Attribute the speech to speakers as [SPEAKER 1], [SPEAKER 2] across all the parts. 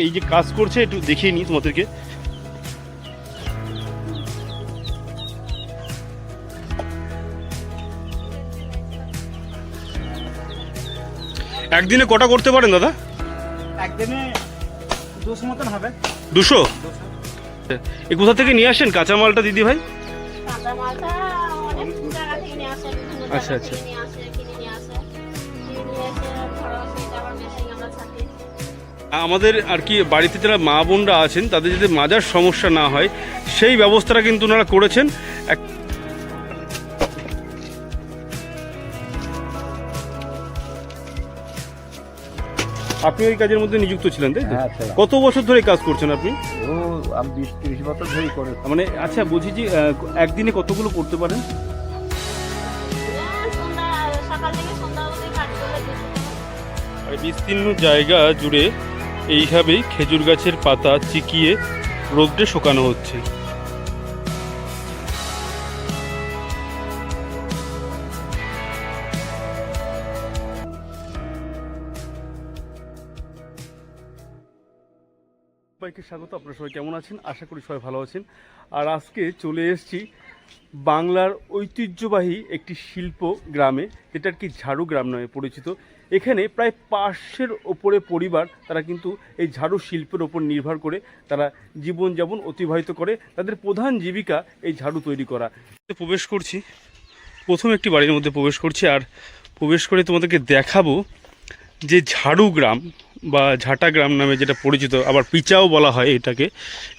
[SPEAKER 1] এই যে কাজ করছে একটু দেখিয়ে নিই তোমাদেরকে। একদিনে কটা করতে পারেন দাদা?
[SPEAKER 2] একদিনে 200 মতন হবে।
[SPEAKER 1] 200? এ কোথা থেকে নিয়ে আসেন কাঁচামালটা দিদি ভাই?
[SPEAKER 3] কাঁচামালটা অনেক জায়গা থেকে নিয়ে আসে, বিভিন্ন
[SPEAKER 1] আচ্ছা,
[SPEAKER 3] জায়গা
[SPEAKER 1] আচ্ছা।
[SPEAKER 3] থেকে নিয়ে আসে, কিনে নিয়ে আসে। কিনে নিয়ে এসে ধরো সেটা আবার মেশিন আমরা ছাঁটি।
[SPEAKER 1] আমাদের আর কি বাড়িতে যারা মা বোনরা আছেন তাদের যাতে মাজার সমস্যা না হয় সেই ব্যবস্থাটা কিন্তু ওনারা করেছেন। আপনি ওই কাজের মধ্যে নিযুক্ত ছিলেন তাই তো?
[SPEAKER 2] হ্যাঁ, ছিলাম।
[SPEAKER 1] কত বছর ধরে কাজ করছেন আপনি?
[SPEAKER 2] আমি 20-30 বছর ধরেই করে।
[SPEAKER 1] মানে আচ্ছা বলছি যে একদিনে কতগুলো করতে পারেন?
[SPEAKER 3] সকাল থেকে সন্ধ্যা অবধি কাজ করলে 200 টাকা।
[SPEAKER 1] আর বিস্তীর্ণ জায়গা জুড়ে এইভাবেই খেজুর গাছের পাতা চিকিয়ে রোদ্রে শুকানো হচ্ছে। সবাইকে স্বাগত। আপনারা সবাই কেমন আছেন? আশা করি সবাই ভালো আছেন। আর আজকে চলে এসেছি বাংলার ঐতিহ্যবাহী একটি শিল্প গ্রামে, যেটা আর কি ঝাড়ু গ্রাম নামে পরিচিত। এখানে প্রায় 500-এর ওপরে পরিবার তারা কিন্তু এই ঝাড়ু শিল্পের ওপর নির্ভর করে তারা জীবনযাপন অতিবাহিত করে। তাদের প্রধান জীবিকা এই ঝাড়ু তৈরি করা। প্রবেশ করছি, প্রথম একটি বাড়ির মধ্যে প্রবেশ করছি, আর প্রবেশ করে তোমাদেরকে দেখাবো যে ঝাড়ু গ্রাম বা ঝাঁটা গ্রাম নামে যেটা পরিচিত, আবার পিচাও বলা হয় এটাকে।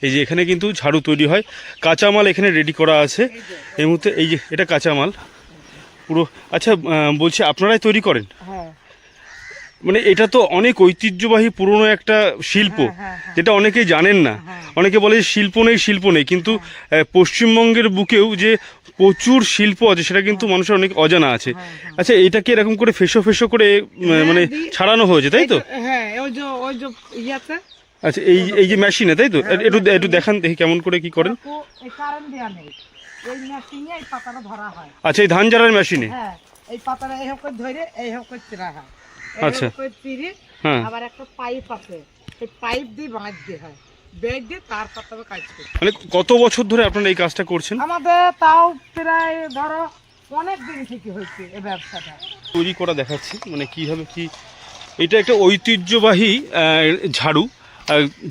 [SPEAKER 1] এই যে এখানে কিন্তু ঝাড়ু তৈরি হয়, কাঁচামাল এখানে রেডি করা আছে এই মুহূর্তে। এই যে এটা কাঁচামাল পুরো। আচ্ছা বলছি আপনারাই তৈরি করেন?
[SPEAKER 4] হ্যাঁ,
[SPEAKER 1] মানে এটা তো অনেক ঐতিহ্যবাহী পুরনো একটা শিল্প, যেটা অনেকেই জানেন না। অনেকে বলে যে শিল্প নেই, কিন্তু পশ্চিমবঙ্গের বুকেও যে প্রচুর শিল্প আছে সেটা কিন্তু মানুষের অনেক অজানা আছে। আচ্ছা এটাকে এরকম করে ফেসো করে মানে ছাড়ানো হয়েছে তাই তো?
[SPEAKER 4] হ্যাঁ, ওই যে ইয়াতে
[SPEAKER 1] আচ্ছা এই যে মেশিনে তাই তো? একটু দেখান দেখি কেমন করে কি করেন।
[SPEAKER 4] এই কারেন্ট দেয়া নেই, এই মেশিনে এই পাতাটা ধরা হয়।
[SPEAKER 1] আচ্ছা এই ধান ঝাড়ার মেশিনে?
[SPEAKER 4] হ্যাঁ, এই পাতাটা এই হোক করে ধরে এই হোক করে চিরা হয়।
[SPEAKER 1] আচ্ছা।
[SPEAKER 4] এই হোক করে চিরি,
[SPEAKER 1] হ্যাঁ।
[SPEAKER 4] আবার একটা পাইপ আছে, সেই পাইপ দিয়ে বাঁধ দিয়ে হয়, বেড দিয়ে তার পাতাবে কাজ করে।
[SPEAKER 1] মানে কত বছর ধরে আপনারা এই কাজটা করছেন?
[SPEAKER 4] আমাদের তাও প্রায় ধরো অনেক দিন থেকে হয়েছে এই ব্যবসাটা।
[SPEAKER 1] তৈরি করা দেখাচ্ছি মানে কীভাবে কি। এটা একটা ঐতিহ্যবাহী ঝাড়ু।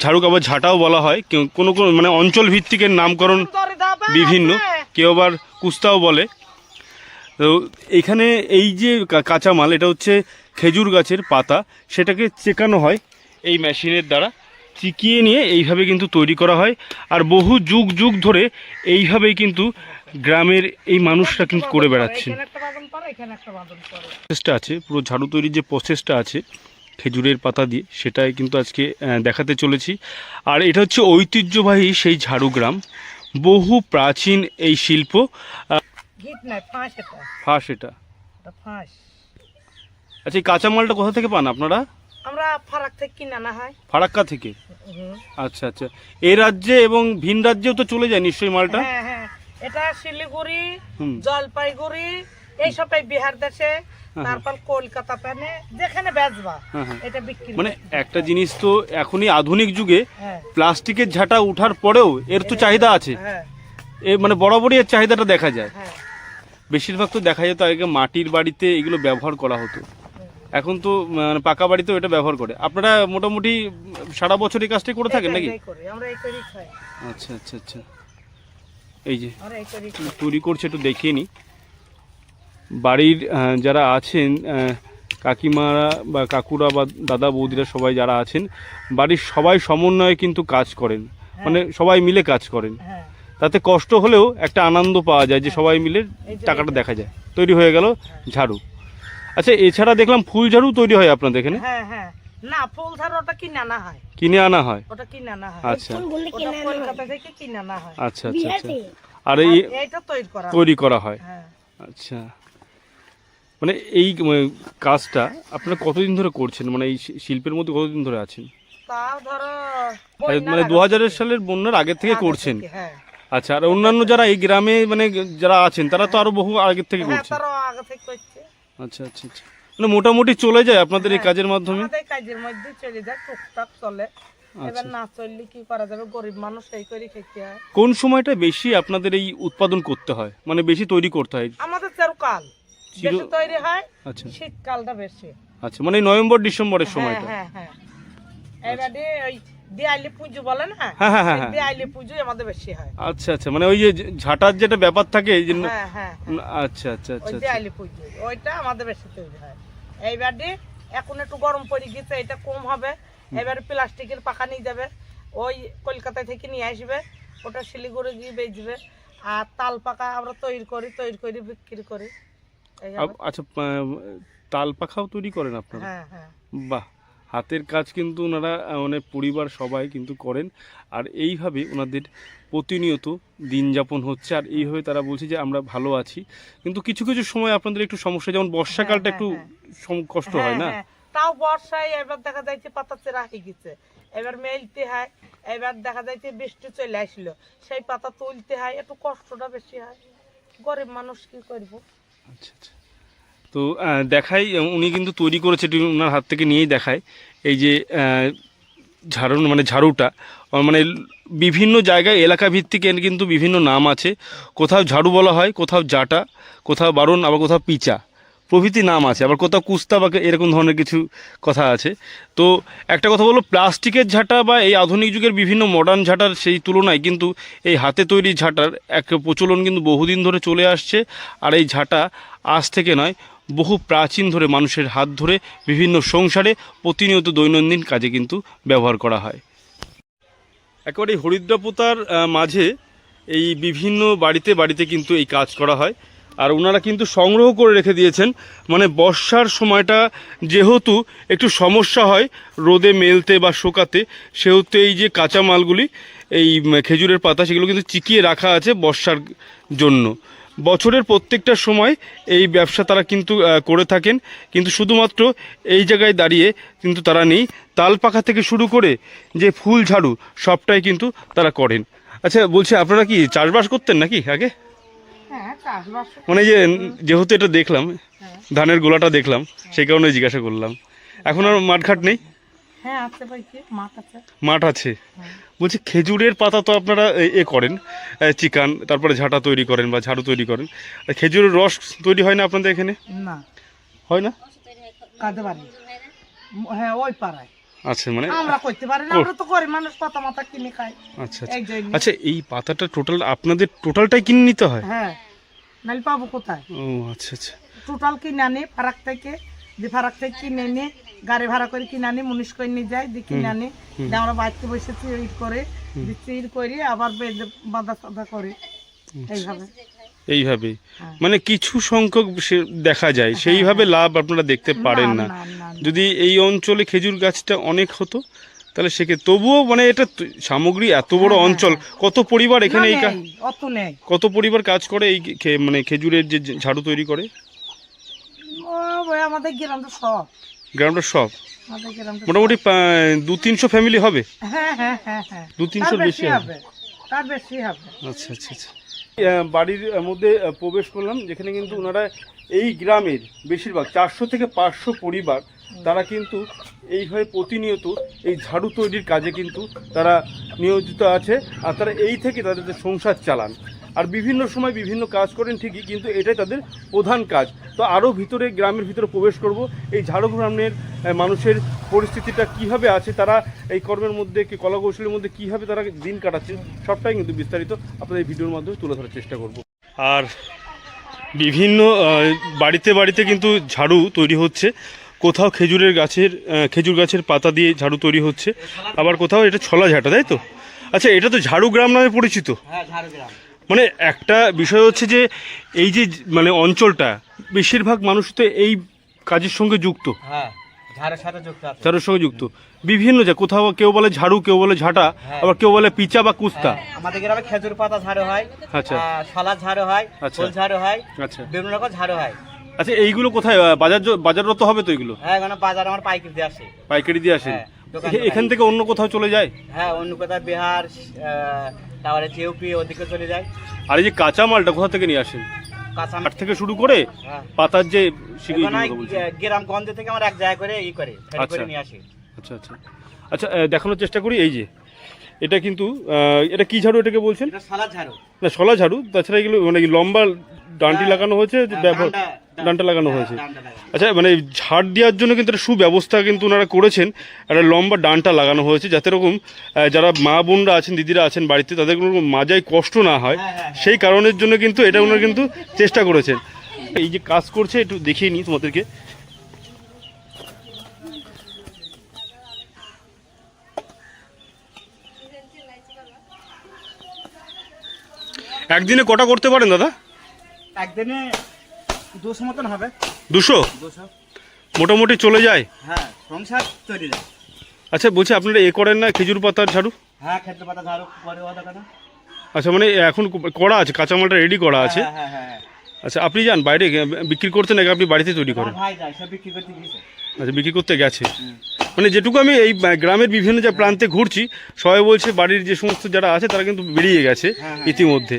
[SPEAKER 1] ঝাড়ুকে আবার ঝাঁটাও বলা হয়। কোনো কোনো মানে অঞ্চল ভিত্তিকের নামকরণ বিভিন্ন, কেউ আবার কুস্তাও বলে। তো এখানে এই যে কাঁচামাল, এটা হচ্ছে খেজুর গাছের পাতা, সেটাকে চেকানো হয় এই মেশিনের দ্বারা। চিকিয়ে নিয়ে এইভাবে কিন্তু তৈরি করা হয়। আর বহু যুগ যুগ ধরে এইভাবেই কিন্তু গ্রামের এই মানুষরা কিন্তু করে বেড়াচ্ছেন।
[SPEAKER 4] এখানে একটা বাঁধন পড়ে, এখানে একটা বাঁধন পড়ে।
[SPEAKER 1] প্রসেসটা আছে, পুরো ঝাড়ু তৈরির যে প্রসেসটা আছে খেজুরের পাতা দিয়ে, সেটাই কিন্তু আজকে দেখাতে চলেছি। আর এটা হচ্ছে ঐতিহ্যবাহী সেই ঝাড়ু গ্রাম, বহু প্রাচীন এই শিল্প।
[SPEAKER 4] গিট নাই, ফাঁস এটা,
[SPEAKER 1] ফাঁস এটা।
[SPEAKER 4] এটা ফাঁস।
[SPEAKER 1] আচ্ছা এই কাঁচামালটা কোথা থেকে পান আপনারা?
[SPEAKER 4] আমরা ফারাক থেকে কিনে আনা হয়।
[SPEAKER 1] ফারাক্কা থেকে? আচ্ছা আচ্ছা। এই রাজ্যে এবং ভিন রাজ্যেও তো চলে যায় নিশ্চয়ই মালটা?
[SPEAKER 4] হ্যাঁ হ্যাঁ, এটা শিলিগুড়ি,
[SPEAKER 1] হুম।
[SPEAKER 4] জলপাইগুড়ি, এইসবটাই বিহার দেশে, তারপর কলকাতা প্যানে যেখানে বেচবা
[SPEAKER 1] হ্যাঁ, হ্যাঁ।
[SPEAKER 4] এটা বিক্রি।
[SPEAKER 1] মানে একটা জিনিস তো এখনই আধুনিক যুগে
[SPEAKER 4] হ্যাঁ
[SPEAKER 1] প্লাস্টিকের ঝাঁটা উঠার পরেও এর তো চাহিদা আছে।
[SPEAKER 4] হ্যাঁ
[SPEAKER 1] মানে বরাবরই এর চাহিদাটা দেখা যায়।
[SPEAKER 4] হ্যাঁ।
[SPEAKER 1] বেশিরভাগ তো দেখা যেত আগে মাটির বাড়িতে এগুলো ব্যবহার করা হতো, এখন তো মানে পাকা বাড়িতেও এটা ব্যবহার করে। আপনারা মোটামুটি সারা বছর এই কাজটাই করে থাকেন নাকি?
[SPEAKER 4] এটাই করি, আমরা এই করি খাই।
[SPEAKER 1] আচ্ছা আচ্ছা আচ্ছা। এই যে
[SPEAKER 4] আমরা এই করি খাই।
[SPEAKER 1] তৈরি করছে একটু দেখিয়ে নিই। বাড়ির যারা আছেন কাকিমারা বা কাকুরা বা দাদা বৌদিরা সবাই যারা আছেন, বাড়ির সবাই সমন্বয়ে কিন্তু কাজ করেন, মানে সবাই মিলে কাজ করেন।
[SPEAKER 4] হ্যাঁ,
[SPEAKER 1] তাতে কষ্ট হলেও একটা আনন্দ পাওয়া যায় যে সবাই মিলে টাকাটা দেখা যায়। তৈরি হয়ে গেল ঝাড়ু। আচ্ছা এছাড়া দেখলাম ফুল ঝাড়ু তৈরি হয় আপনাদের এখানে?
[SPEAKER 4] হ্যাঁ হ্যাঁ। না, ফুল ঝাড়ু ওটা কিনে আনা হয়।
[SPEAKER 1] কিনে আনা হয়?
[SPEAKER 4] ওটা কিনে আনা হয়।
[SPEAKER 1] আচ্ছা
[SPEAKER 4] ওটা কলকাতা থেকে কিনে আনা হয়।
[SPEAKER 1] আচ্ছা আচ্ছা আচ্ছা। আর এই
[SPEAKER 4] এইটা তৈরি
[SPEAKER 1] করা হয়?
[SPEAKER 4] হ্যাঁ।
[SPEAKER 1] আচ্ছা। মানে এই কাজটা আপনারা কতদিন ধরে করছেন, মানে এই শিল্পের মধ্যে কতদিন ধরে আছেন?
[SPEAKER 4] তাও ধরো
[SPEAKER 1] মানে 2000 সালের বন্যার আগে থেকে করছেন?
[SPEAKER 4] হ্যাঁ।
[SPEAKER 1] আচ্ছা। আর অন্যান্য যারা এই গ্রামে মানে যারা আছেন তারা তো আরো বহু আগে থেকে
[SPEAKER 4] হ্যাঁ,
[SPEAKER 1] করছেন?
[SPEAKER 4] তারও আগে থেকে করছে।
[SPEAKER 1] আচ্ছা আচ্ছা আচ্ছা। মানে মোটামুটি চলে যায় আপনাদের এই কাজের মাধ্যমে?
[SPEAKER 4] আমাদের কাজের মধ্যে চলে যায়, টুকটাক চলে। এবার না চললে কি করা যাবে, গরিব মানুষ এই করে খেতে হয়।
[SPEAKER 1] কোন সময়টা বেশি আপনাদের এই উৎপাদন করতে হয়, মানে বেশি তৈরি করতে হয়?
[SPEAKER 4] আমাদের চিরকাল বেশি তৈরি হয়,
[SPEAKER 1] আচ্ছা
[SPEAKER 4] শীতকালটা বেশি।
[SPEAKER 1] আচ্ছা, মানে নভেম্বর ডিসেম্বরের সময়টা।
[SPEAKER 4] হ্যাঁ হ্যাঁ, এবারে ওই দিয়ালি পুজো বলে না,
[SPEAKER 1] হ্যাঁ,
[SPEAKER 4] দিয়ালি পুজো আমাদের বেশি হয়।
[SPEAKER 1] আচ্ছা আচ্ছা, মানে ওই যে ঝাঁটার যেটা ব্যাপার থাকে এই যে।
[SPEAKER 4] হ্যাঁ,
[SPEAKER 1] আচ্ছা আচ্ছা
[SPEAKER 4] ওই
[SPEAKER 1] আচ্ছা
[SPEAKER 4] দিয়ালি পুজো ওইটা আমাদের বেশি তৈরি হয়। এইবারে এখন একটু গরম পড়ে গেছে, এটা কম হবে। এবারে প্লাস্টিকের পাখা নিয়ে যাবে, ওই কলকাতা থেকে নিয়ে আসবে, ওটা শিলিগুড়ি গিয়ে বেচবে। আর তাল পাকা আমরা তৈরি করি বিক্রি করি।
[SPEAKER 1] আচ্ছা, তাল পাখাও তৈরি করেন আপনারা?
[SPEAKER 4] হ্যাঁ।
[SPEAKER 1] বাহ, হাতের কাজ কিন্তু ওনারা মানে পরিবার সবাই কিন্তু করেন, আর এইভাবে ওনাদের প্রতিনিয়ত দিন যাপন হচ্ছে। আর এইভাবে তারা বলছে যে আমরা ভালো আছি, কিন্তু কিছু কিছু সময় আপনাদের একটু সমস্যা, যেমন বর্ষাকালটা একটু কষ্ট হয় না?
[SPEAKER 4] তাও বর্ষায় এবার দেখা যাচ্ছে পাতা চেরা হয়ে গেছে, এবার মেলতে হয়। এবার দেখা যাচ্ছে বৃষ্টি চলে আসলো, সেই পাতা তুলতে হয়, একটু কষ্টটা বেশি হয়। গরিব মানুষ কি করবো।
[SPEAKER 1] আচ্ছা আচ্ছা, তো দেখাই, উনি কিন্তু তৈরি করেছে, একটু ওনার হাত থেকে নিয়েই দেখায়। এই যে ঝাড়ু, মানে ঝাড়ুটা, মানে বিভিন্ন জায়গায় এলাকা ভিত্তিক এর কিন্তু বিভিন্ন নাম আছে। কোথাও ঝাড়ু বলা হয়, কোথাও জাটা, কোথাও বারণ, আবার কোথাও পিচা প্রভৃতি নাম আছে, আবার কোথাও কুস্তা বা এরকম ধরনের কিছু কথা আছে। তো একটা কথা বলবো, প্লাস্টিকের ঝাঁটা বা এই আধুনিক যুগের বিভিন্ন মডার্ন ঝাঁটার সেই তুলনায় কিন্তু এই হাতে তৈরি ঝাঁটার এক প্রচলন কিন্তু বহুদিন ধরে চলে আসছে। আর এই ঝাঁটা আজ থেকে নয়, বহু প্রাচীন ধরে মানুষের হাত ধরে বিভিন্ন সংসারে প্রতিনিয়ত দৈনন্দিন কাজে কিন্তু ব্যবহার করা হয়। একেবারে এই হরিদ্রাপোতার মাঝে এই বিভিন্ন বাড়িতে বাড়িতে কিন্তু এই কাজ করা হয়। আর ওনারা কিন্তু সংগ্রহ করে রেখে দিয়েছেন, মানে বর্ষার সময়টা যেহেতু একটু সমস্যা হয় রোদে মেলতে বা শুকাতে, সেহেতু এই যে কাঁচা মালগুলি, এই খেজুরের পাতা, সেগুলো কিন্তু চিকিয়ে রাখা আছে বর্ষার জন্য। বছরের প্রত্যেকটা সময় এই ব্যবসা তারা কিন্তু করে থাকেন, কিন্তু শুধুমাত্র এই জায়গায় দাঁড়িয়ে কিন্তু তারা নেই। তাল পাখা থেকে শুরু করে যে ফুল ঝাড়ু সবটাই কিন্তু তারা করেন। আচ্ছা, বলছি আপনারা কি চাষবাস করতেন নাকি আগে? মানে যে যেহেতু এটা দেখলাম, ধানের গোলাটা দেখলাম, সেই কারণে জিজ্ঞাসা করলাম। এখন আর মাঠঘাট নেই?
[SPEAKER 4] হ্যাঁ আছে ভাই, মাঠ আছে।
[SPEAKER 1] মাঠ আছে। বলছি, খেজুরের পাতা তো আপনারা করেন, চিকান, তারপরে ঝাঁটা তৈরি করেন বা ঝাড়ু তৈরি করেন। খেজুরের রস তৈরি হয় না আপনাদের এখানে?
[SPEAKER 4] না,
[SPEAKER 1] হয় না।
[SPEAKER 4] কাঁদে পারি, হ্যাঁ ওই পাড়ায়।
[SPEAKER 1] আচ্ছা, মানে
[SPEAKER 4] আমরা করতে পারি না, আমরা তো গরিব মানুষ, পাতা মাথা কিনে খাই।
[SPEAKER 1] আচ্ছা আচ্ছা, এই পাতাটা টোটাল আপনাদের টোটালটাই কিনে নিতে হয়?
[SPEAKER 4] হ্যাঁ, নাহলে পাবো কোথায়?
[SPEAKER 1] ও আচ্ছা আচ্ছা,
[SPEAKER 4] টোটাল কিনে আনি ফারাক থেকে, যে ফারাক থেকে কিনে এনে গাড়ি ভাড়া করে কিনে আনি, মুনিশ করে নিয়ে যাই, দিয়ে কিনে আনি, আমরা বাড়িতে বসে ইট করে ইট করি, আবার বাঁধা সাদা করে এইভাবে।
[SPEAKER 1] মানে কিছু সংখ্যক দেখা যায়, সেইভাবে লাভ আপনারা দেখতে পারেন না। যদি এই অঞ্চলে খেজুর গাছটা অনেক হতো তাহলে সেক্ষেত্রে তবুও, মানে এটা সামগ্রী এত বড় অঞ্চল, কত পরিবার এখানে এই কত পরিবার কাজ করে এই মানে খেজুরের যে ঝাড়ু তৈরি করে?
[SPEAKER 4] আমাদের গ্রামটা সব,
[SPEAKER 1] গ্রামটা সব মোটামুটি 200-300 ফ্যামিলি হবে।
[SPEAKER 4] হ্যাঁ
[SPEAKER 1] 200-300 বেশি হবে,
[SPEAKER 4] তার বেশি হবে।
[SPEAKER 1] আচ্ছা আচ্ছা আচ্ছা। বাড়ির মধ্যে প্রবেশ করলাম, যেখানে কিন্তু ওনারা এই গ্রামের বেশিরভাগ 400 থেকে 500 পরিবার, তারা কিন্তু এইভাবে প্রতিনিয়ত এই ঝাড়ু তৈরির কাজে কিন্তু তারা নিয়োজিত আছে। আর তারা এই থেকে তাদের সংসার চালান, আর বিভিন্ন সময় বিভিন্ন কাজ করেন ঠিকই, কিন্তু এটাই তাদের প্রধান কাজ। তো আরও ভিতরে, গ্রামের ভিতরে প্রবেশ করব, এই ঝাড়ু গ্রামের মানুষের পরিস্থিতিটা কিভাবে আছে, তারা এই কর্মের মধ্যে, কলা কৌশলের মধ্যে কীভাবে তারা দিন কাটাচ্ছে, সবটাই কিন্তু বিস্তারিত আপনাদের এই ভিডিওর মাধ্যমে তুলে ধরার চেষ্টা করব। আর বিভিন্ন বাড়িতে বাড়িতে কিন্তু ঝাড়ু তৈরি হচ্ছে, কোথাও খেজুর গাছের পাতা দিয়ে ঝাড়ু তৈরি হচ্ছে, আবার কোথাও এটা ছলা ঝাঁটা, তাই তো? আচ্ছা, এটা তো ঝাড়ু গ্রাম নামে পরিচিত।
[SPEAKER 2] হ্যাঁ, ঝাড়ু গ্রাম।
[SPEAKER 1] মানে একটা বিষয় হচ্ছে যে এই যে মানে অঞ্চলটা, বেশিরভাগ মানুষ তো এই কাজের সঙ্গে যুক্ত।
[SPEAKER 2] হ্যাঁ, ঝাড়ুর সাথে যুক্ত আছে,
[SPEAKER 1] ঝাড়ুর সঙ্গে যুক্ত বিভিন্ন যে, কোথাও কেউ বলে ঝাড়ু, কেউ বলে ঝাঁটা, আবার কেউ বলে পিচা বা কুস্তা।
[SPEAKER 2] আমাদের গ্রামে খেজুর পাতা ঝাড়ু হয়,
[SPEAKER 1] আচ্ছা,
[SPEAKER 2] ছলা ঝাড়ু হয়, ফুল ঝাড়ু হয়,
[SPEAKER 1] আচ্ছা,
[SPEAKER 2] বিভিন্ন রকম ঝাড়ু হয়।
[SPEAKER 1] আচ্ছা, এইগুলো কোথায় বাজাররত হবে তো এগুলো?
[SPEAKER 2] হ্যাঁ, এখানে বাজার আমার পাইকারি দিয়ে আসে।
[SPEAKER 1] পাইকারি দিয়ে আসে? এখান থেকে অন্য কোথাও চলে যায়?
[SPEAKER 2] হ্যাঁ, অন্য কোথাও বিহার, তারপরে ইউপি, ওদিকে চলে যায়।
[SPEAKER 1] আর এই যে কাঁচা মালটা কোথা থেকে নিয়ে আসেন?
[SPEAKER 2] কাঁচা
[SPEAKER 1] মাল থেকে শুরু করে পাতার যে
[SPEAKER 2] গ্রামগঞ্জ থেকে আমরা এক জায়গায় করে করে নিয়ে আসি।
[SPEAKER 1] আচ্ছা আচ্ছা আচ্ছা দেখানোর চেষ্টা করি। এই যে এটা কিন্তু এটা কি ঝাড়ু এটাকে বলছেন?
[SPEAKER 2] এটা সালাদ ঝাড়ু।
[SPEAKER 1] না শলা ঝাড়ু, তাছাড়া এগুলো মানে কি লম্বা ডান্টি লাগানো হয়েছে যে ব্যবহার ডান্টা লাগানো হয়েছে।
[SPEAKER 2] ডান্ডা লাগানো।
[SPEAKER 1] আচ্ছা মানে ঝাড় দেওয়ার জন্য কিন্তু একটা সুব্যবস্থা কিন্তু ওনারা করেছেন, একটা লম্বা ডান্টা লাগানো হয়েছে যাতে এরকম যারা মা বোনরা আছেন দিদিরা আছেন বাড়িতে তাদের কোনো মাজায় কষ্ট না হয়, সেই কারণের জন্য কিন্তু এটা ওনারা কিন্তু চেষ্টা করেছেন। এই যে কাজ করছে একটু দেখিয়ে নিই তোমাদেরকে। একদিনে কটা করতে পারেন দাদা?
[SPEAKER 2] একদিনে 200 মতন হবে।
[SPEAKER 1] 200 মোটামুটি চলে যায়।
[SPEAKER 2] হ্যাঁ, সংসার চলে যায়।
[SPEAKER 1] আচ্ছা বলছি আপনারা এ করেন না খেজুর পাতার ঝাড়ু?
[SPEAKER 2] হ্যাঁ, খেতে পাতা ঝাড়ু পরে ওটা কেন?
[SPEAKER 1] আচ্ছা মানে এখন করা আছে, কাঁচামালটা রেডি করা আছে।
[SPEAKER 2] হ্যাঁ হ্যাঁ হ্যাঁ।
[SPEAKER 1] আচ্ছা আপনি যান বাইরে বিক্রি করতে নাকি আপনি বাড়িতে তৈরি করেন?
[SPEAKER 2] ভাই যায় সব বিক্রি করতে গিয়েছে।
[SPEAKER 1] আচ্ছা বিক্রি করতে গেছে। মানে যেটুকু আমি এই গ্রামের বিভিন্ন যে প্রান্তে ঘুরছি সবাই বলছে বাড়ির যে সমস্ত যারা আছে তারা কিন্তু বেরিয়ে গেছে ইতিমধ্যে।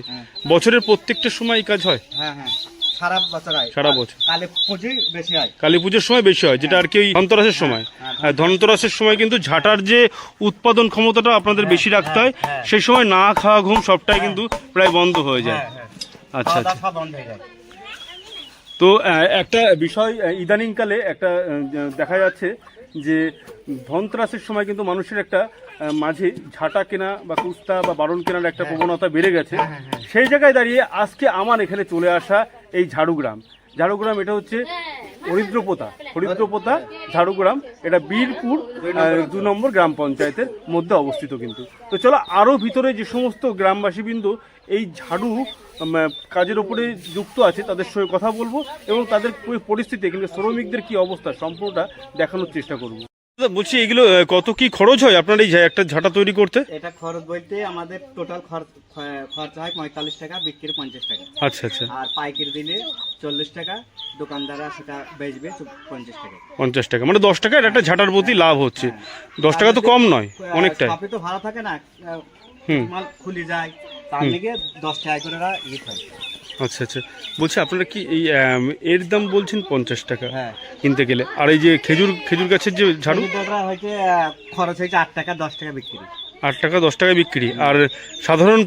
[SPEAKER 1] বছরের প্রত্যেকটা সময় এই কাজ হয়?
[SPEAKER 2] হ্যাঁ হ্যাঁ, সারা বছর হয়।
[SPEAKER 1] সারা বছর
[SPEAKER 2] কালী পুজো বেশি হয়।
[SPEAKER 1] কালী পুজোর সময় বেশি হয়, যেটা আর কি ওই ধনতেরাসের সময়। হ্যাঁ ধনতেরাসের সময় কিন্তু ঝাঁটার যে উৎপাদন ক্ষমতাটা আপনাদের বেশি রাখতে হয়, সেই সময় না খাওয়া ঘুম সবটাই কিন্তু প্রায় বন্ধ হয়ে যায়। আচ্ছা আচ্ছা।
[SPEAKER 2] সব বন্ধ হয়ে যায়।
[SPEAKER 1] তো একটা বিষয় ইদানিংকালে একটা দেখা যাচ্ছে যে ধনতেরাসের সময় কিন্তু মানুষের একটা মাঝে ঝাঁটা কেনা বা কুস্তা বা বারণ কেনার একটা প্রবণতা বেড়ে গেছে। সেই জায়গায় দাঁড়িয়ে আজকে আমার এখানে চলে আসা এই ঝাড়ুগ্রাম এটা হচ্ছে হরিদ্রপোতা ঝাড়ুগ্রাম, এটা বীরপুর 2 নম্বর গ্রাম পঞ্চায়েতের মধ্যে অবস্থিত কিন্তু। তো চলো আরও ভিতরে যে সমস্ত গ্রামবাসীবৃন্দ এই ঝাড়ু কাজের উপরে যুক্ত আছে তাদের সঙ্গে কথা বলবো এবং তাদের পরিস্থিতি কিন্তু শ্রমিকদের কি অবস্থা সম্পূর্ণটা দেখানোর চেষ্টা করবো। বলছি এগুলো কত কি খরচ হয় আপনার এই একটা ঝাঁটা তৈরি করতে?
[SPEAKER 2] এটা খরচ বলতে আমাদের টোটাল খরচ হয় 45 টাকা, বিক্রি 50 টাকা।
[SPEAKER 1] আচ্ছা আচ্ছা।
[SPEAKER 2] আর পাইকারি দিলে 40 টাকা, দোকানদাররা সেটা বেচবে 50 টাকা।
[SPEAKER 1] 50 টাকা মানে 10 টাকা একটা ঝাঁটার প্রতি লাভ হচ্ছে। 10 টাকা তো কম নয়, অনেকটাই।
[SPEAKER 2] আপনি তো ভালো থাকে না, মাল খুলে যায়, তার লিগে 10 টাকা করে ইয়ে হয়।
[SPEAKER 1] আচ্ছা আচ্ছা। বলছি আপনারা কি এই এর দাম বলছেন 50 টাকা
[SPEAKER 2] হ্যাঁ
[SPEAKER 1] কিনতে গেলে, আর এই যে খেজুর গাছের যে ঝাড়ু
[SPEAKER 2] হয়েছে খরচ হয়েছে 8 টাকা 10 টাকা বিক্রি।
[SPEAKER 1] 8 টাকা 10 টাকা বিক্রি। আর সাধারণ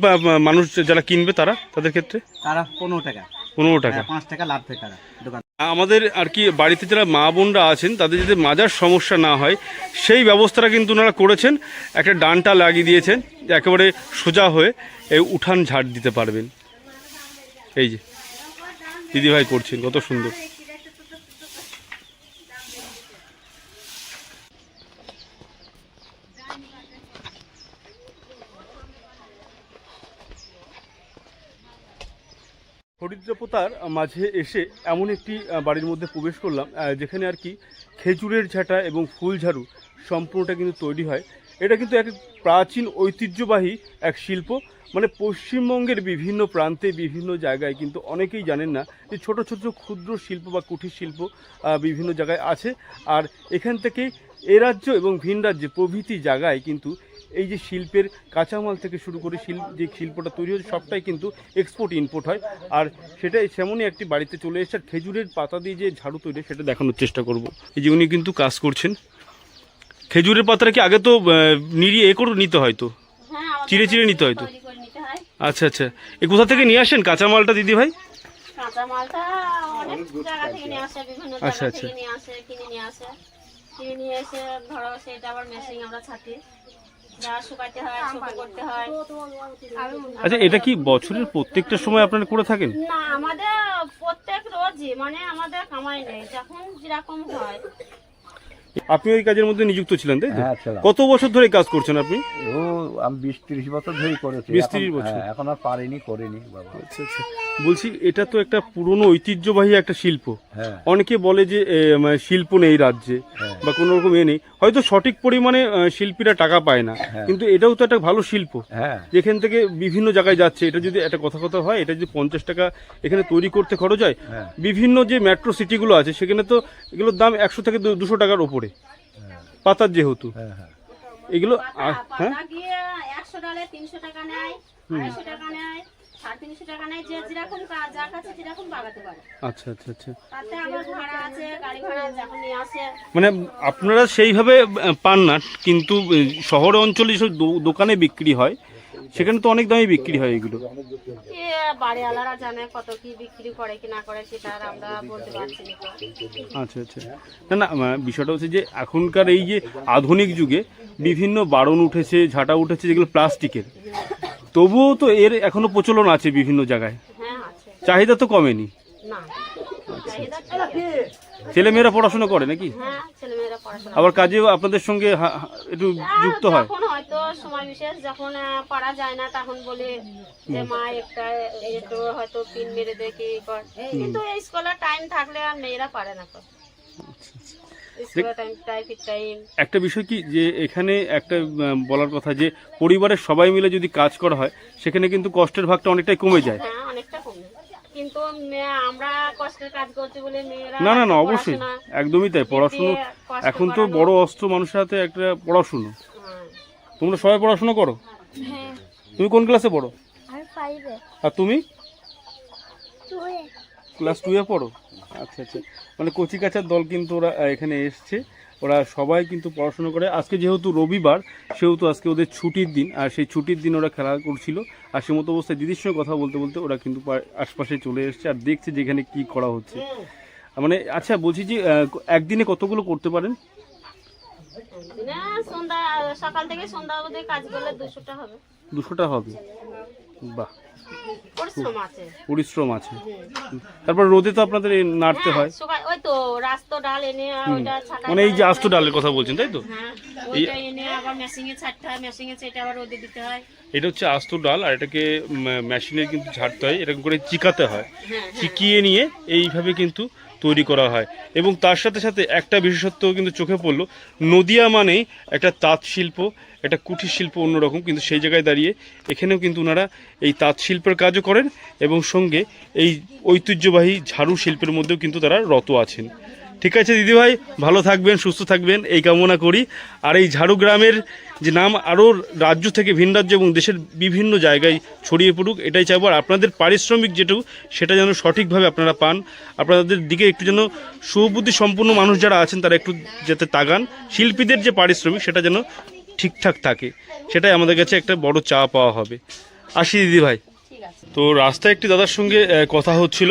[SPEAKER 1] মানুষ যারা কিনবে তাদের ক্ষেত্রে
[SPEAKER 2] তারা 15 টাকা 5 টাকা লাভ হয় তারা দোকান।
[SPEAKER 1] আমাদের আর কি বাড়িতে যারা মা বোনরা আছেন তাদের যাতে মাজার সমস্যা না হয় সেই ব্যবস্থাটা কিন্তু ওনারা করেছেন। একটা ডান্টা লাগিয়ে দিয়েছেন একেবারে সোজা হয়ে এই উঠান ঝাড় দিতে পারবেন। এই যে দিদিভাই করছেন, কত সুন্দর। হরিদ্রপোতার মাঝে এসে এমন একটি বাড়ির মধ্যে প্রবেশ করলাম যেখানে আর কি খেজুরের ঝাঁটা এবং ফুল ঝাড়ু সম্পূর্ণটা কিন্তু তৈরি হয়। এটা কিন্তু এক প্রাচীন ঐতিহ্যবাহী এক শিল্প। মানে পশ্চিমবঙ্গের বিভিন্ন প্রান্তে বিভিন্ন জায়গায় কিন্তু অনেকেই জানেন না যে ছোট ছোট ক্ষুদ্র শিল্প বা কুটির শিল্প বিভিন্ন জায়গায় আছে। আর এখান থেকেই এ রাজ্য এবং ভিন রাজ্যে প্রভৃতি জায়গায় কিন্তু এই যে শিল্পের কাঁচামাল থেকে শুরু করে যে শিল্পটা তৈরি হচ্ছে সবটাই কিন্তু এক্সপোর্ট ইম্পোর্ট হয়। আর সেটাই সেমনই একটি বাড়িতে চলে এসে খেজুরের পাতা দিয়ে যে ঝাড়ু তৈরি সেটা দেখানোর চেষ্টা করব। এই যে উনি কিন্তু কাজ করছেন। খেজুরের পাতাটা কি আগে তো নিড়িয়ে করে নিতে হয়, তো চিড়ে নিতে হয় তো? আচ্ছা আচ্ছা। এই কোথা থেকে নিয়ে আসেন কাঁচামালটা দিদি ভাই?
[SPEAKER 3] কাঁচামালটা অনেক জায়গা থেকে নিয়ে আসে, বিভিন্ন জায়গা থেকে নিয়ে আসে, কিনে নিয়ে এসে ধরো সেটা আবার মেশিন আমরা ছাটি, শুকাতে হয়, শুকো করতে হয়।
[SPEAKER 1] আচ্ছা এটা কি বছরের প্রত্যেকটা সময় আপনারা করে থাকেন?
[SPEAKER 3] না, আমাদের প্রত্যেক রোজই, মানে আমাদের কামাই নেই, যখন যেরকম হয়।
[SPEAKER 1] আপনি ওই কাজের মধ্যে নিযুক্ত ছিলেন তাই তো?
[SPEAKER 5] হ্যাঁ ছিলাম।
[SPEAKER 1] কত বছর ধরে কাজ করছেন আপনি?
[SPEAKER 5] ও আমি 20-30 বছর ধরেই করেছি।
[SPEAKER 1] 20-30 বছর?
[SPEAKER 5] এখন আর করিনি বাবা।
[SPEAKER 1] আচ্ছা আচ্ছা। বলছি এটা তো একটা পুরনো ঐতিহ্যবাহী একটা শিল্প।
[SPEAKER 5] হ্যাঁ।
[SPEAKER 1] অনেকে বলে যে শিল্প নেই রাজ্যে বা কোনো রকম নেই, হয়তো সঠিক পরিমাণে শিল্পীরা টাকা পায় না, কিন্তু এটাও তো একটা ভালো শিল্প।
[SPEAKER 5] হ্যাঁ।
[SPEAKER 1] যেখান থেকে বিভিন্ন জায়গায় যাচ্ছে। এটা যদি একটা কথা হয়, এটা যদি 50 টাকা এখানে তৈরি করতে খরচ হয়, বিভিন্ন যে মেট্রো সিটিগুলো আছে সেখানে তো এগুলোর দাম 100 থেকে 200 টাকার ওপরে পাতার যেহেতু। এগুলো হ্যাঁ
[SPEAKER 3] 100 ডালে 300 টাকা নেয়, 250 টাকা নেয়, 350 টাকা নেয়, যে যেরকম যার কাছে যেরকম বাগাতে পারে।
[SPEAKER 1] আচ্ছা আচ্ছা আচ্ছা,
[SPEAKER 3] তাতে আবার ভাড়া আছে, গাড়ি ভাড়া যখন নিয়ে আসে।
[SPEAKER 1] মানে আপনারা সেইভাবে পান না, কিন্তু শহর অঞ্চলে যেসব দোকানে বিক্রি হয় সেখানে তো অনেক দামে বিক্রি হয় এগুলো।
[SPEAKER 3] এ বাড়িওয়ালারা জানে কত কি বিক্রি করে কি না করে, সেটা আর আমরা বলতে পারছি না তো।
[SPEAKER 1] আচ্ছা আচ্ছা, না না বিষয়টা হচ্ছে যে এখনকার এই যে আধুনিক যুগে বিভিন্ন বারণ উঠেছে, ঝাঁটা উঠেছে যেগুলো প্লাস্টিকের, তবুও তো এর এখনো প্রচলন আছে বিভিন্ন জায়গায়,
[SPEAKER 3] হ্যাঁ আছে।
[SPEAKER 1] চাহিদা তো কমেনি।
[SPEAKER 3] না চাহিদা ঠিক আছে।
[SPEAKER 1] ছেলেমেয়েরা পড়াশোনা করে নাকি?
[SPEAKER 3] হ্যাঁ ছেলেমেয়েরা পড়াশোনা
[SPEAKER 1] আবার কাজেও আপনাদের সঙ্গে একটু যুক্ত হয়?
[SPEAKER 3] যখন হয়তো সময় বিশেষ যখন পারা যায় না তখন বলে যে মা একটা একটু হয়তো পিন মেরে দেখি কর, কিন্তু এই স্কুলের টাইম থাকলে আর মেয়েরা পারে না তো। স্কুলের টাইম টাইফিড টাইম।
[SPEAKER 1] একটা বিষয় কি যে এখানে একটা বলার কথা যে পরিবারের সবাই মিলে যদি কাজ করা হয় সেখানে কিন্তু কষ্টের ভাগটা অনেকটাই কমে যায়।
[SPEAKER 3] হ্যাঁ অনেকটা কমে, কিন্তু আমরা কষ্টের কাজ করছি বলে মেয়েরা
[SPEAKER 1] না না না, অবশ্যই একদমই তাই। পড়াশুনো এখন তো বড় অস্ত্র মানুষের হাতে, একটা পড়াশুনো। তোমরা সবাই পড়াশোনা করো?
[SPEAKER 3] হ্যাঁ।
[SPEAKER 1] তুমি কোন ক্লাসে পড়ো?
[SPEAKER 3] আর 5 এ।
[SPEAKER 1] আর তুমি?
[SPEAKER 3] 2 এ।
[SPEAKER 1] ক্লাস 2 এ পড়ো? আচ্ছা আচ্ছা, মানে কচি কাচার দল কিন্তু ওরা এখানে এসছে, ওরা সবাই কিন্তু পড়াশোনা করে। আজকে যেহেতু রবিবার সেহেতু আজকে ওদের ছুটির দিন, আর সেই ছুটির দিন ওরা খেলা করছিল, আর সে মতো অবস্থায় দিদির সঙ্গে কথা বলতে বলতে ওরা কিন্তু আশপাশে চলে এসছে আর দেখছে যে এখানে কী করা হচ্ছে। মানে আচ্ছা বলছি যে একদিনে কতগুলো করতে পারেন?
[SPEAKER 3] না সন্ধ্যা সকাল থেকে সন্ধ্যা অবধি কাজ করলে 200টা হবে।
[SPEAKER 1] 200টা হবে? বাহ,
[SPEAKER 3] পরিশ্রম আছে।
[SPEAKER 1] পরিশ্রম আছে। তারপর রোদে তো আপনাদের নাড়তে হয়।
[SPEAKER 3] ওই তো রাস্তা ডাল এনে ওইটা ছাটা,
[SPEAKER 1] মানে এই যে আস্ত ডালের কথা বলছেন তাই তো?
[SPEAKER 3] হ্যাঁ ওইটা এনে আবার মেশিনে ছাড়তে হয়, মেশিনে ছেটে আবার রোদে দিতে হয়।
[SPEAKER 1] এটা হচ্ছে আস্ত ডাল, আর এটাকে মেশিনে কিন্তু ঝাড়তে হয়, এরকম করে চিকাতে হয়,
[SPEAKER 3] হ্যাঁ
[SPEAKER 1] চিকিয়ে নিয়ে এইভাবে কিন্তু তৈরি করা হয়। এবং তার সাথে সাথে একটা বিশেষত্ব কিন্তু চোখে পড়লো, নদিয়া মানেই একটা তাঁত শিল্প, একটা কুটির শিল্প অন্যরকম, কিন্তু সেই জায়গায় দাঁড়িয়ে এখানেও কিন্তু ওনারা এই তাঁত শিল্পের কাজও করেন এবং সঙ্গে এই ঐতিহ্যবাহী ঝাড়ু শিল্পের মধ্যেও কিন্তু তারা রত আছেন। ঠিক আছে দিদিভাই, ভালো থাকবেন, সুস্থ থাকবেন এই কামনা করি। আর এই ঝাড়ু গ্রামের যে নাম আরও রাজ্য থেকে ভিন রাজ্য এবং দেশের বিভিন্ন জায়গায় ছড়িয়ে পড়ুক, এটাই চাইবো। আর আপনাদের পারিশ্রমিক যেটুকু সেটা যেন সঠিকভাবে আপনারা পান, আপনাদের দিকে একটু যেন সুবুদ্ধি সম্পন্ন মানুষ যারা আছেন তারা একটু যাতে তাগান, শিল্পীদের যে পারিশ্রমিক সেটা যেন ঠিকঠাক থাকে, সেটাই আমাদের কাছে একটা বড় চা পাওয়া হবে। আসি দিদিভাই।
[SPEAKER 3] ঠিক আছে।
[SPEAKER 1] তো রাস্তায় একটি দাদার সঙ্গে কথা হচ্ছিল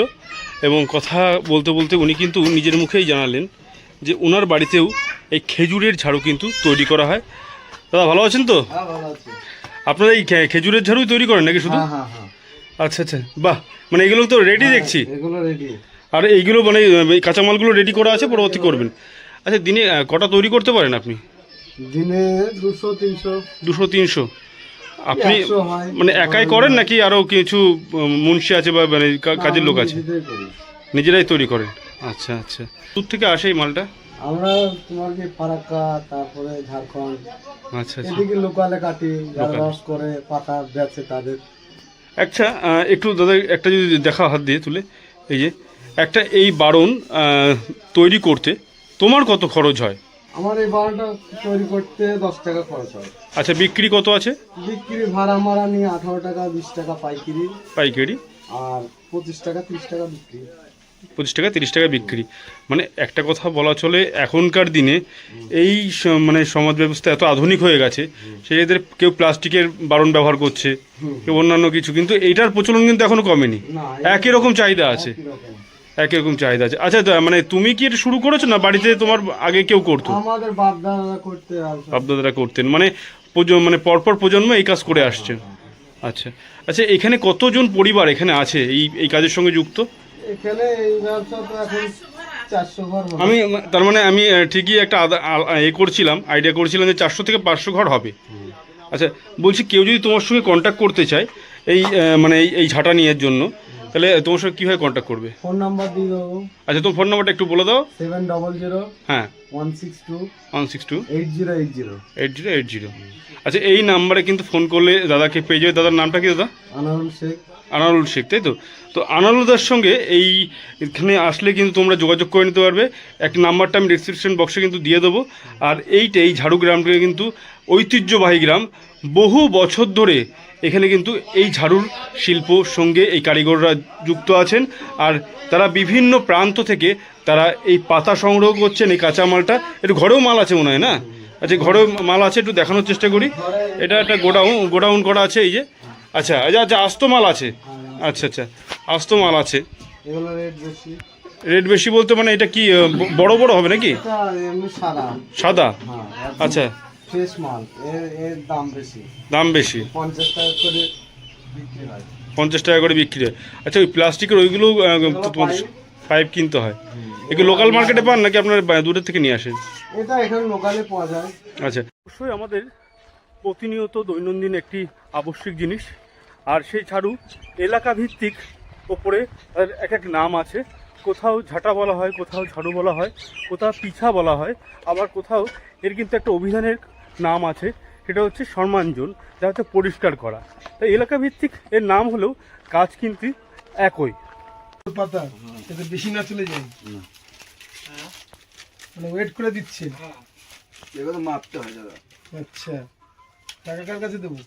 [SPEAKER 1] এবং কথা বলতে বলতে উনি কিন্তু নিজের মুখেই জানালেন যে ওনার বাড়িতেও এই খেজুরের ঝাড়ু কিন্তু তৈরি করা হয়। দাদা ভালো আছেন তো?
[SPEAKER 5] হ্যাঁ ভালো আছি।
[SPEAKER 1] আপনারা এই খেজুরের ঝাড়ুই তৈরি করেন নাকি শুধু?
[SPEAKER 5] হ্যাঁ হ্যাঁ হ্যাঁ,
[SPEAKER 1] আচ্ছা আচ্ছা, বাহ, মানে এগুলো তো রেডি দেখছি।
[SPEAKER 5] এগুলো রেডি।
[SPEAKER 1] আর এইগুলো মানে এই কাঁচামালগুলো রেডি করা আছে, পরবর্তী করবেন। আচ্ছা দিনে কটা তৈরি করতে পারেন আপনি?
[SPEAKER 5] দিনে 200-300।
[SPEAKER 1] 200-300? আপনি
[SPEAKER 5] 100 হয়।
[SPEAKER 1] মানে একাই করেন নাকি আরও কিছু মুন্সি আছে বা মানে কাজের লোক আছে?
[SPEAKER 5] নিজেদের করি।
[SPEAKER 1] নিজেরাই তৈরি করেন? আচ্ছা আচ্ছা, দূর থেকে আসে এই মালটা?
[SPEAKER 5] আমরা তোমার কি ফারাক্কা, তারপরে ঝাড়খণ্ড,
[SPEAKER 1] আচ্ছা আচ্ছা,
[SPEAKER 5] এদিকে লোকালে কাটি, যারা
[SPEAKER 1] লোকালে।
[SPEAKER 5] রস করে পাতা বেচে তাদের।
[SPEAKER 1] আচ্ছা একটু দাদা একটা যদি দেখা হাত দিয়ে তুলে, এই যে একটা এই বারণ তৈরি করতে তোমার কত খরচ হয়?
[SPEAKER 5] আমার এই বারোটা তৈরি করতে 10 টাকা খরচ হয়।
[SPEAKER 1] আচ্ছা, বিক্রি কত আছে?
[SPEAKER 5] বিক্রি ভাড়া মারা নিয়ে 18 টাকা, 20 টাকা পাইকারি,
[SPEAKER 1] পাইকারি,
[SPEAKER 5] আর 25 টাকা 30 টাকা বিক্রি।
[SPEAKER 1] 25 টাকা 30 টাকা বিক্রি। মানে একটা কথা বলা চলে, এখনকার দিনে এই মানে সমাজ ব্যবস্থা এত আধুনিক হয়ে গেছে, সেক্ষেত্রে কেউ প্লাস্টিকের বারণ ব্যবহার করছে, কেউ অন্যান্য কিছু, কিন্তু এইটার প্রচলন কিন্তু এখনো কমেনি।
[SPEAKER 5] না,
[SPEAKER 1] একই রকম চাহিদা আছে,
[SPEAKER 5] কিরকম?
[SPEAKER 1] একই রকম চাহিদা আছে। আচ্ছা মানে তুমি কি এটা শুরু করেছো না বাড়িতে তোমার আগে কেউ করতো?
[SPEAKER 5] আমাদের বাপ দাদারা করতে আসে।
[SPEAKER 1] বাপদাদারা করতেন, মানে মানে পরপর প্রজন্ম এই কাজ করে আসছে। আচ্ছা আচ্ছা, এখানে কতজন পরিবার এখানে আছে এই কাজের সঙ্গে যুক্ত?
[SPEAKER 5] এখানে এই ব্যবসা তো এখন 400 ঘর হবে।
[SPEAKER 1] আমি তার মানে আমি ঠিকই একটা করছিলাম, আইডিয়া করছিলাম যে 400 থেকে 500 ঘর হবে। আচ্ছা বলছি, কেউ যদি তোমার সঙ্গে কন্ট্যাক্ট করতে চায় এই মানে এই ঝাঁটা নিয়ের জন্য, তাহলে তোমার সঙ্গে কীভাবে কন্ট্যাক্ট করবে?
[SPEAKER 5] ফোন নাম্বার দিয়ে দেবো।
[SPEAKER 1] আচ্ছা, তোমার ফোন নাম্বারটা একটু বলে দাও।
[SPEAKER 5] 700
[SPEAKER 1] হ্যাঁ,
[SPEAKER 5] 162
[SPEAKER 1] 162
[SPEAKER 5] 8080।
[SPEAKER 1] 8080। আচ্ছা, এই নাম্বারে কিন্তু ফোন করলে দাদাকে পেয়ে যাবে। দাদার নামটা কি দাদা?
[SPEAKER 5] আনারুল শেখ।
[SPEAKER 1] আনারুল শেখ, তাই তো? তো আনারুলদার সঙ্গে এইখানে আসলে কিন্তু তোমরা যোগাযোগ করে নিতে পারবে। একটা নাম্বারটা আমি ডিসক্রিপশন বক্সে কিন্তু দিয়ে দেবো। আর এই ঝাড়ু গ্রামটা কিন্তু ঐতিহ্যবাহী গ্রাম, বহু বছর ধরে এখানে কিন্তু এই ঝাড়ুর শিল্পর সঙ্গে এই কারিগররা যুক্ত আছেন, আর তারা বিভিন্ন প্রান্ত থেকে তারা এই পাতা সংগ্রহ করছেন, এই কাঁচামালটা। একটু ঘরেও মাল আছে মনে হয় না? আচ্ছা, ঘরেও মাল আছে, একটু দেখানোর চেষ্টা করি। এটা একটা গোডাউন করা আছে এই যে। আচ্ছা আচ্ছা আচ্ছা, আস্ত মাল আছে। আচ্ছা আচ্ছা, আস্ত মাল আছে।
[SPEAKER 5] এগুলো রেট বেশি।
[SPEAKER 1] রেট বেশি বলতে মানে এটা কি বড় বড় হবে নাকি?
[SPEAKER 5] এটা এমনি সাদা।
[SPEAKER 1] সাদা?
[SPEAKER 5] হ্যাঁ,
[SPEAKER 1] আচ্ছা,
[SPEAKER 5] ফ্রেশ মাল। এর দাম বেশি।
[SPEAKER 1] দাম বেশি,
[SPEAKER 5] 50 টাকা করে বিক্রি হয়।
[SPEAKER 1] 50 টাকা করে বিক্রি হয়। আচ্ছা, ওই প্লাস্টিকের ওইগুলো পাইপ কিনতে হয়। এগুলো লোকাল মার্কেটে পান নাকি আপনার দূরের থেকে নিয়ে আসেন?
[SPEAKER 5] এটা এখানে লোকালে পাওয়া যায়।
[SPEAKER 1] আচ্ছা, অবশ্যই আমাদের প্রতিনিয়ত দৈনন্দিন একটি আবশ্যিক জিনিস, আর সেই ঝাড়ু এলাকা ভিত্তিক ওপরে তার এক এক নাম আছে। কোথাও ঝাঁটা বলা হয়, কোথাও ঝাড়ু বলা হয়, কোথাও পিছা বলা হয়, আবার কোথাও এর কিন্তু একটা অভিধানের নাম আছে, সেটা হচ্ছে সম্মানজন, যা হচ্ছে পরিষ্কার করা। তাই এলাকা ভিত্তিক এর নাম হলেও কাজ কিন্তু একই।
[SPEAKER 5] পাতা এতে বেশি না চলে যায়, মানে ওয়েট করে দিচ্ছে।
[SPEAKER 2] এগুলো মাপতে হয় দাদা।
[SPEAKER 5] আচ্ছা, টাকা কার কাছে দেবো?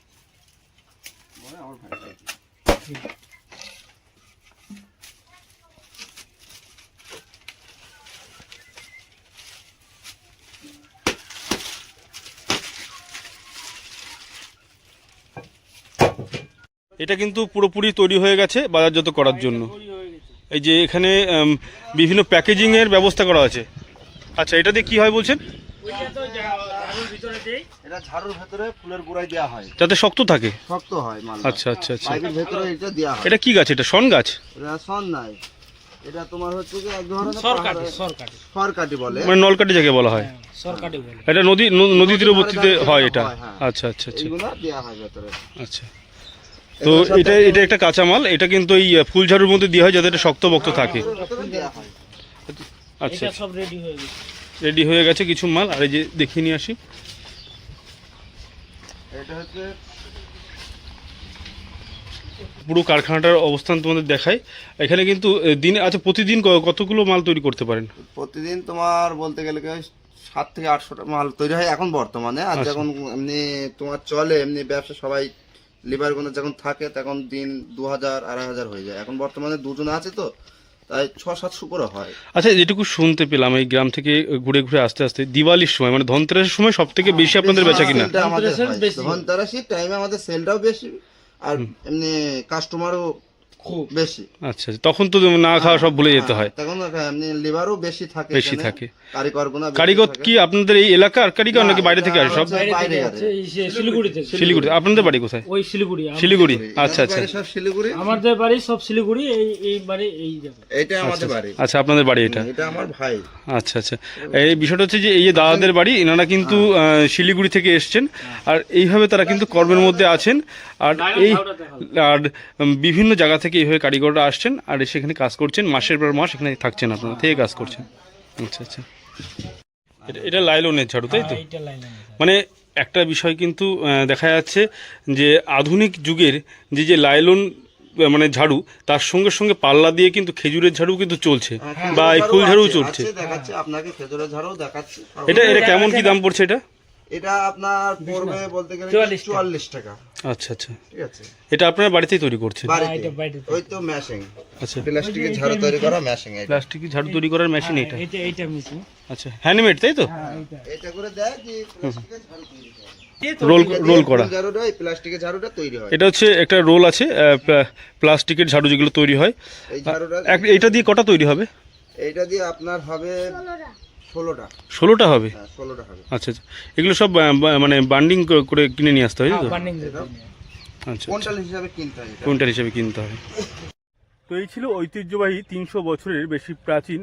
[SPEAKER 2] আমার ভাই।
[SPEAKER 1] এটা কিন্তু পুরোপুরি তৈরি হয়ে গেছে বাজারজাত করার জন্য। এই যে এখানে বিভিন্ন প্যাকেজিংয়ের ব্যবস্থা করা আছে। আচ্ছা, এটা দিয়ে কি হয় বলছেন?
[SPEAKER 2] এটা ঝাড়ুর ভেতরে ফুলের গুঁড়াই দেওয়া হয়
[SPEAKER 1] যাতে শক্ত থাকে।
[SPEAKER 2] শক্ত হয় মাল।
[SPEAKER 1] আচ্ছা আচ্ছা আচ্ছা,
[SPEAKER 2] পাইপের ভেতরে এটা দেওয়া হয়।
[SPEAKER 1] এটা কি গাছ? এটা শন গাছ?
[SPEAKER 2] এটা সন নাই, এটা তোমার হচ্ছে কি এক ধরনের সরকাটি বলে,
[SPEAKER 1] মানে নলকাঠি যাকে বলা হয়। এটা নদী তীরবর্তীতে হয় এটা। আচ্ছা আচ্ছা আচ্ছা,
[SPEAKER 2] এগুলো দেওয়া হয় ভেতরে।
[SPEAKER 1] আচ্ছা, তো এটা একটা কাঁচামাল। এটা কিন্তু এই ফুল ঝাড়ুর মধ্যে দেওয়া হয় যাতে এটা শক্ত বক্ত থাকে।
[SPEAKER 2] ভেতরে দেওয়া হয়।
[SPEAKER 1] আচ্ছা, সব রেডি হয়ে গেছে কিছু মাল। আর এই যে দেখিয়ে নিয়ে আসি,
[SPEAKER 2] এটা হচ্ছে
[SPEAKER 1] পুরো কারখানাটার অবস্থান তোমাদের দেখায়। এখানে কিন্তু দিনে, আচ্ছা, প্রতিদিন কতগুলো মাল তৈরি করতে পারেন?
[SPEAKER 2] প্রতিদিন তোমার বলতে গেলে 7 থেকে 800টা মাল তৈরি হয় এখন বর্তমানে। আর যখন এমনি তোমার চলে এমনি ব্যবসা, সবাই লিভার গুলো যখন থাকে তখন দিন 2000-2500 হয়ে যায়। এখন বর্তমানে দুজন আছে তো তাই 600-700 করে হয়।
[SPEAKER 1] আচ্ছা, যেটুকু শুনতে পেলাম এই গ্রাম থেকে ঘুরে ঘুরে আসতে আসতে, দিওয়ালির সময় মানে ধনতেরাসের সময় সব থেকে বেশি আপনাদের বেচা কিনা?
[SPEAKER 2] ধনতেরাসের টাইমে আমাদের সেলটাও বেশি, আর এমনি কাস্টমারও খুব বেশি।
[SPEAKER 1] আচ্ছা, তখন তো না খাওয়া সব ভুলে যেতে হয়।
[SPEAKER 2] তখন এমনি লিভারও বেশি থাকে।
[SPEAKER 1] কারিগর কি আপনাদের এই এলাকার কারিগর নাকি বাইরে থেকে আসে? সব শিলিগুড়ি। আপনাদের বাড়ি কোথায়?
[SPEAKER 6] ওই শিলিগুড়ি।
[SPEAKER 1] শিলিগুড়ি, আচ্ছা আচ্ছা।
[SPEAKER 2] সব শিলিগুড়ি,
[SPEAKER 6] আমাদের বাড়ি সব শিলিগুড়ি। এই বাড়ি এই জায়গা,
[SPEAKER 2] এটা আমাদের বাড়ি।
[SPEAKER 1] আচ্ছা, আপনাদের বাড়ি এটা?
[SPEAKER 2] এটা আমার ভাই।
[SPEAKER 1] আচ্ছা আচ্ছা, এই বিষয়টা হচ্ছে যে এই যে দাদাদের বাড়ি, এনারা কিন্তু শিলিগুড়ি থেকে এসছেন, আর এইভাবে তারা কিন্তু কর্মের মধ্যে আছেন। আর বিভিন্ন জায়গা থেকে এইভাবে কারিগররা আসছেন আর সেখানে কাজ করছেন, মাসের পর মাস এখানে থাকছেন, আপনারা থেকে কাজ করছেন। আচ্ছা আচ্ছা, এটা লাইলনের ঝাড়ু, তাই তো? মানে একটা বিষয় কিন্তু দেখা যাচ্ছে যে আধুনিক যুগের যে লাইলন মানে ঝাড়ু, তার সঙ্গে সঙ্গে পাল্লা দিয়ে কিন্তু খেজুরের ঝাড়ু কিন্তু চলছে, বা এই ফুল ঝাড়ু চলছে।
[SPEAKER 2] দেখাচ্ছি আপনাকে, খেজুরের ঝাড়ু দেখাচ্ছি।
[SPEAKER 1] এটা কেমন কি দাম পড়ছে?
[SPEAKER 2] এটা আপনার পড়বে বলতে গেলে 44 টাকা।
[SPEAKER 1] আচ্ছা আচ্ছা,
[SPEAKER 2] ঠিক আছে।
[SPEAKER 1] এটা আপনারা বাড়িতেই তৈরি করছেন?
[SPEAKER 2] ওই তো মেশিং।
[SPEAKER 1] আচ্ছা,
[SPEAKER 2] প্লাস্টিকের ঝাড়ু তৈরি করা মেশিং।
[SPEAKER 1] প্লাস্টিকের ঝাড়ু তৈরি করার মেশিন এটা?
[SPEAKER 6] এইটা মেশিন।
[SPEAKER 1] আচ্ছা, হ্যান্ডমেড, তাই তো?
[SPEAKER 2] এটা করে দেয় যে প্লাস্টিকের ঝাড়ু তৈরি করে।
[SPEAKER 1] রোল করা
[SPEAKER 2] ঝাড়ুটা, এই প্লাস্টিকের ঝাড়ুটা তৈরি হয়।
[SPEAKER 1] এটা হচ্ছে একটা রোল আছে প্লাস্টিকের ঝাড়ু যেগুলো তৈরি হয়।
[SPEAKER 2] এই ঝাড়ুটা
[SPEAKER 1] এটা দিয়ে কটা তৈরি হবে?
[SPEAKER 2] এইটা দিয়ে আপনার হবে
[SPEAKER 1] 16টা হবে?
[SPEAKER 2] 16টা হবে।
[SPEAKER 1] আচ্ছা আচ্ছা, এগুলো সব মানে বান্ডিং করে কিনে নিয়ে আসতে হয় তো? আচ্ছা,
[SPEAKER 2] কুইন্টাল হিসাবে কিনতে হয়।
[SPEAKER 1] কুইন্টাল হিসাবে কিনতে হয়। তো এই ছিল ঐতিহ্যবাহী 300 বছরের বেশি প্রাচীন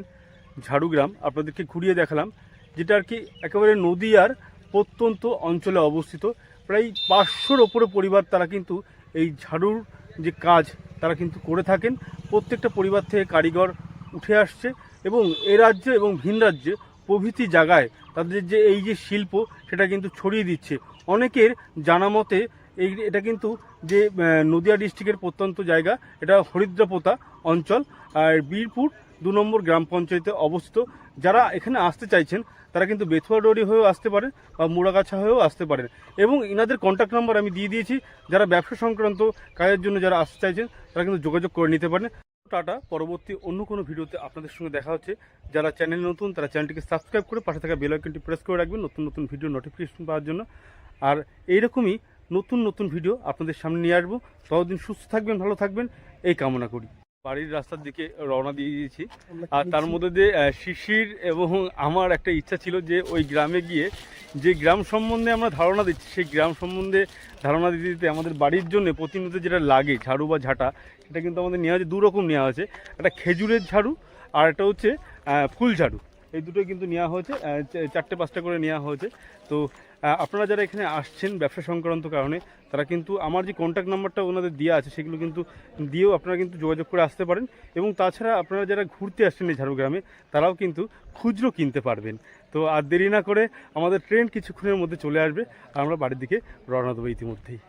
[SPEAKER 1] ঝাড়ুগ্রাম। আপনাদেরকে ঘুরিয়ে দেখালাম, যেটা আর কি একেবারে নদীয়ার প্রত্যন্ত অঞ্চলে অবস্থিত। প্রায় 500-র ওপরে পরিবার তারা কিন্তু এই ঝাড়ুর যে কাজ তারা কিন্তু করে থাকেন। প্রত্যেকটা পরিবার থেকে কারিগর উঠে আসছে, এবং এ রাজ্যে এবং ভিন রাজ্যে প্রভৃতি জায়গায় তাদের যে এই যে শিল্প, সেটা কিন্তু ছড়িয়ে দিচ্ছে। অনেকের জানা মতে এটা কিন্তু যে নদিয়া ডিস্ট্রিক্টের প্রত্যন্ত জায়গা, এটা হরিদ্রাপোতা অঞ্চল, আর বীরপুর 2 নম্বর গ্রাম পঞ্চায়েতে অবস্থিত। যারা এখানে আসতে চাইছেন তারা কিন্তু বেথুয়া ডোরি হয়েও আসতে পারেন বা মুড়াগাছা হয়েও আসতে পারেন। এবং ইনাদের কন্ট্যাক্ট নাম্বার আমি দিয়ে দিয়েছি, যারা ব্যবসা সংক্রান্ত কাজের জন্য যারা আসতে চাইছেন তারা কিন্তু যোগাযোগ করে নিতে পারেন। টাটা, পরবর্তী অন্য কোনো ভিডিওতে আপনাদের সঙ্গে দেখা হচ্ছে। যারা চ্যানেল নতুন তারা চ্যানেলটিকে সাবস্ক্রাইব করে পাশে থাকা বেল আইকনটি প্রেস করে রাখবেন নতুন নতুন ভিডিও নোটিফিকেশন পাওয়ার জন্য। আর এইরকমই নতুন নতুন ভিডিও আপনাদের সামনে নিয়ে আসবো। ততদিন সুস্থ থাকবেন, ভালো থাকবেন, এই কামনা করি। বাড়ির রাস্তার দিকে রওনা দিয়ে দিয়েছি। আর তার মধ্যে দিয়ে শিশির এবং আমার একটা ইচ্ছা ছিল যে ওই গ্রামে গিয়ে যে গ্রাম সম্বন্ধে আমরা ধারণা দিচ্ছি সেই গ্রাম সম্বন্ধে ধারণা দিতে দিতে আমাদের বাড়ির জন্য প্রতিনিয়ত যেটা লাগে ঝাড়ু বা ঝাঁটা, সেটা কিন্তু আমাদের নেওয়া হয়েছে, 2 রকম নেওয়া হয়েছে। একটা খেজুরের ঝাড়ু আর একটা হচ্ছে ফুল ঝাড়ু। এই দুটোই কিন্তু নেওয়া হয়েছে, 4-5টা করে নেওয়া হয়েছে। তো আপনারা যারা এখানে আসছেন ব্যবসা সংক্রান্ত কারণে, তারা কিন্তু আমার যে কন্ট্যাক্ট নাম্বারটা ওনাদের দেওয়া আছে সেগুলো কিন্তু দিয়েও আপনারা কিন্তু যোগাযোগ করে আসতে পারেন। এবং তাছাড়া আপনারা যারা ঘুরতে আসছেন এই ঝাড়গ্রামে তারাও কিন্তু খুচরো কিনতে পারবেন। তো আর দেরি না করে আমাদের ট্রেন কিছুক্ষণের মধ্যে চলে আসবে আর আমরা বাড়ির দিকে রওনা দেবো ইতিমধ্যেই।